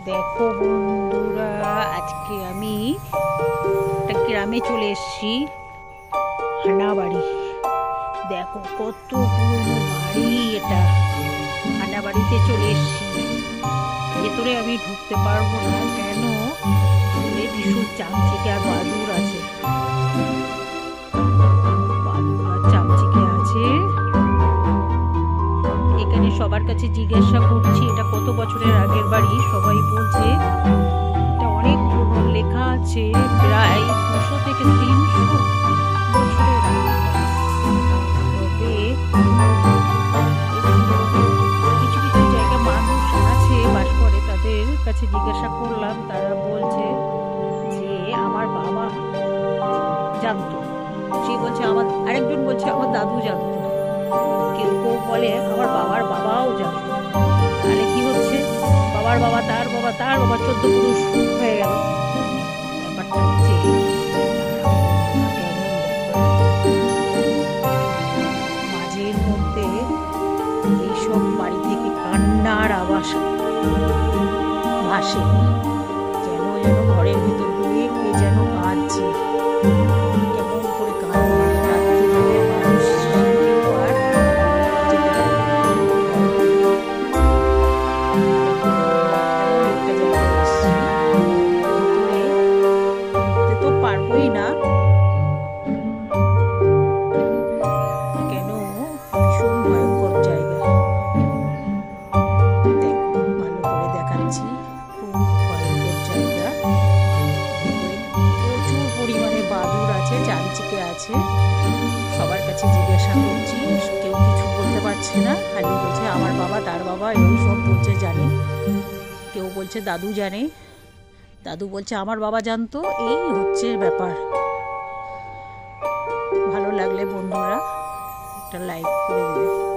দেখো বন্ধুরা, আজকে আমি একটা গ্রামে চলে এসেছি, হানাবাড়ি। দেখো কত পুরনো বাড়ি এটা। হানাবাড়িতে চলে এসেছি, ভেতরে আমি ঢুকতে পারবো না, কেন ভীষণ চামচিকে আর বাদুর আছে, বাদুর আর চামচিকে আছে। এখানে সবার কাছে জিজ্ঞাসা করছি এটা কত বছরের আগের বাড়ি। সবাই বলছে এটা অনেক পুরনো, লেখা আছে প্রায় 200 থেকে 300 বছরের আগে। তবে কিছু কিছু জায়গায় মানুষ আছে বাস করে, তাদের কাছে জিজ্ঞাসা করলাম, তারা বলছে যে আমার বাবা জানতো, সে বলছে আমার, আরেকজন বলছে আমার দাদু জানতো, কেউ কেউ বলে আমার বাবার বাবাও জানতো। তাহলে কি হচ্ছে, বাবার বাবা তার বাবা তার বাবা 14 পুরুষ হয়ে গেল। ব্যাপারটা হচ্ছে মাঝের মধ্যে এইসব বাড়ি থেকে কান্নার আওয়াজ ভাসে, যেন যেন ঘরের ভিতর ঢুকে কে যেন কাঁদছে, কেমন করে কাঁদছে। রাত্রিবেলা মানুষ তো পারবোই না, কেন ভীষণ ভয়ঙ্কর জায়গা। দেখো ভালো করে দেখাচ্ছি, খুব ভয়ঙ্কর জায়গা। প্রচুর পরিমাণে বাদুড় আছে, চামচিকে আছে। সবার কাছে জিজ্ঞাসা করছি, কেউ কিছু বলতে পারছে না, খালি বলছে আমার বাবা তার বাবা, এই সব বলছে জানে। কেউ বলছে দাদু জানে, দাদু বলছে আমার বাবা জানতো। এই হচ্ছে ব্যাপার। ভালো লাগলে বন্ধুরা একটা লাইক করে দেবে।